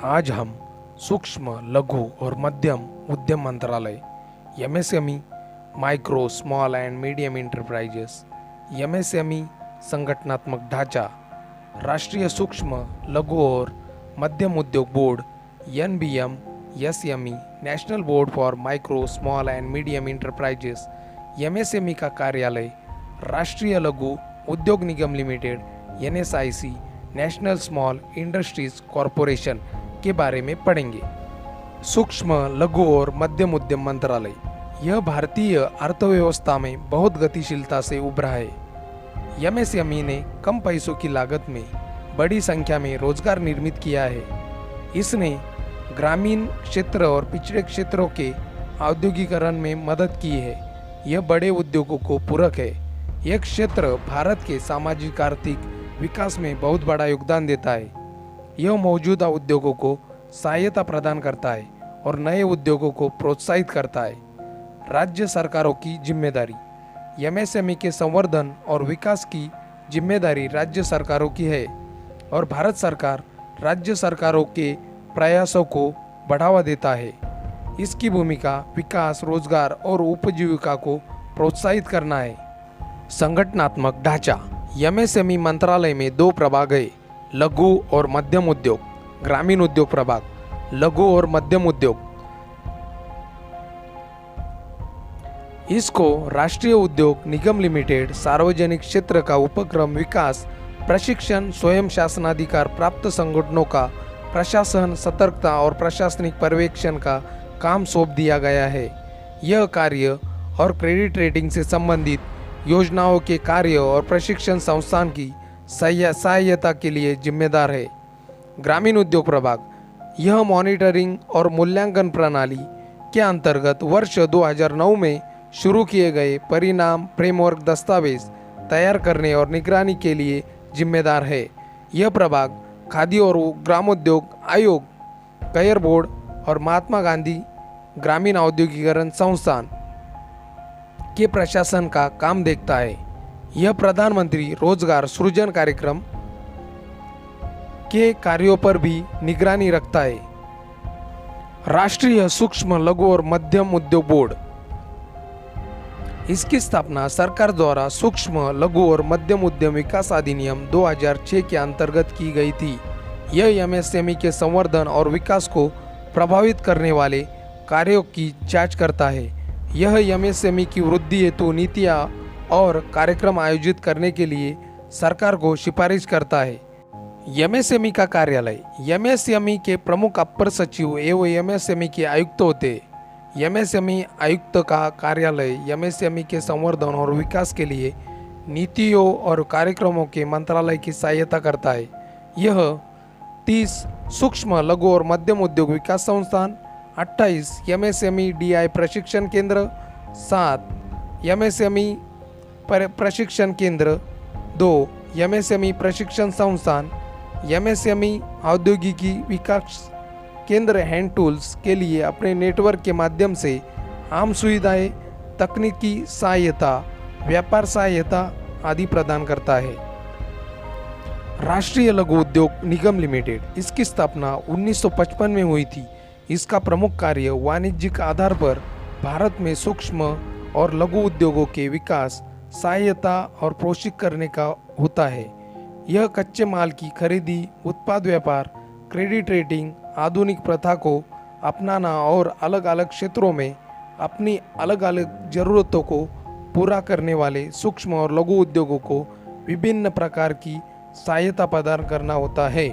आज हम सूक्ष्म, लघु और मध्यम उद्यम मंत्रालय MSME, micro, small and medium enterprises, MSME संगठनात्मक ढांचा, राष्ट्रीय सूक्ष्म, लघु और मध्यम उद्योग board NBM SME, national board for micro, small and medium enterprises MSME का कार्यालय, राष्ट्रीय लघु उद्योग निगम limited NSIC, national small industries corporation के बारे में पढ़ेंगे। सूक्ष्म, लघु और मध्यम उद्यम मंत्रालय यह भारतीय अर्थव्यवस्था में बहुत गतिशीलता से उभरा है। एमएसएमई ने कम पैसों की लागत में बड़ी संख्या में रोजगार निर्मित किया है। इसने ग्रामीण क्षेत्र और पिछड़े क्षेत्रों के औद्योगिकरण में मदद की है। यह बड़े उद्योगों को पूरक है। यह क्षेत्र भारत के सामाजिक आर्थिक विकास में बहुत बड़ा योगदान देता है। यह मौजूदा उद्योगों को सहायता प्रदान करता है और नए उद्योगों को प्रोत्साहित करता है। राज्य सरकारों की जिम्मेदारी। एमएसएमई के संवर्धन और विकास की जिम्मेदारी राज्य सरकारों की है और भारत सरकार राज्य सरकारों के प्रयासों को बढ़ावा देता है। इसकी भूमिका विकास, रोजगार और उपजीविका को प्रोत्साहित करना है। संगठनात्मक ढांचा। एमएसएमई मंत्रालय में दो प्रभाग है, लघु और मध्यम उद्योग, ग्रामीण उद्योग प्रभाग, लघु और मध्यम उद्योग। इसको राष्ट्रीय उद्योग निगम लिमिटेड, सार्वजनिक क्षेत्र का उपक्रम विकास, प्रशिक्षण, स्वयं शासनाधिकार प्राप्त संगठनों का प्रशासन, सतर्कता और प्रशासनिक पर्यवेक्षण का काम सौंप दिया गया है। यह कार्य और क्रेडिट रेटिंग से संबंधित योजनाओं के कार्य और प्रशिक्षण संस्थान की सहायता के लिए जिम्मेदार है। ग्रामीण उद्योग प्रभाग यह मॉनिटरिंग और मूल्यांकन प्रणाली के अंतर्गत वर्ष 2009 में शुरू किए गए परिणाम फ्रेमवर्क दस्तावेज तैयार करने और निगरानी के लिए जिम्मेदार है। यह प्रभाग खादी और ग्रामोद्योग आयोग, कयर बोर्ड और महात्मा गांधी ग्रामीण औद्योगिकरण संस्थान के प्रशासन का काम देखता है। यह प्रधानमंत्री रोजगार सृजन कार्यक्रम के कार्यों पर भी निगरानी रखता है। राष्ट्रीय सूक्ष्म, लघु और मध्यम उद्योग बोर्ड। इसकी स्थापना सरकार द्वारा सूक्ष्म, लघु और मध्यम उद्यम विकास अधिनियम 2006 के अंतर्गत की गई थी। यह एमएसएमई के संवर्धन और विकास को प्रभावित करने वाले कार्यों की जांच करता है। यह एमएसएमई की वृद्धि हेतु नीतियाँ और कार्यक्रम आयोजित करने के लिए सरकार को सिफारिश करता है। एमएसएमई का कार्यालय। एमएसएमई के प्रमुख अपर सचिव एवं एमएसएमई के आयुक्त होते हैं। एमएसएमई आयुक्त का कार्यालय एमएसएमई के संवर्धन और विकास के लिए नीतियों और कार्यक्रमों के मंत्रालय की सहायता करता है। यह 30 सूक्ष्म, लघु और मध्यम उद्योग विकास संस्थान, 28 एमएसएमई डीआई प्रशिक्षण केंद्र, 7 एमएसएमई प्रशिक्षण केंद्र, 2 एमएसएमई प्रशिक्षण संस्थान, एमएसएमई औद्योगिकी विकास केंद्र हैंड टूल्स के लिए अपने नेटवर्क के माध्यम से आम सुविधाएं, तकनीकी सहायता, व्यापार सहायता आदि प्रदान करता है। राष्ट्रीय लघु उद्योग निगम लिमिटेड। इसकी स्थापना 1955 में हुई थी। इसका प्रमुख कार्य वाणिज्यिक आधार पर भारत में सूक्ष्म और लघु उद्योगों के विकास, सहायता और प्रोत्साहित करने का होता है। यह कच्चे माल की खरीदी, उत्पाद व्यापार, क्रेडिट रेटिंग, आधुनिक प्रथा को अपनाना और अलग अलग क्षेत्रों में अपनी अलग अलग ज़रूरतों को पूरा करने वाले सूक्ष्म और लघु उद्योगों को विभिन्न प्रकार की सहायता प्रदान करना होता है।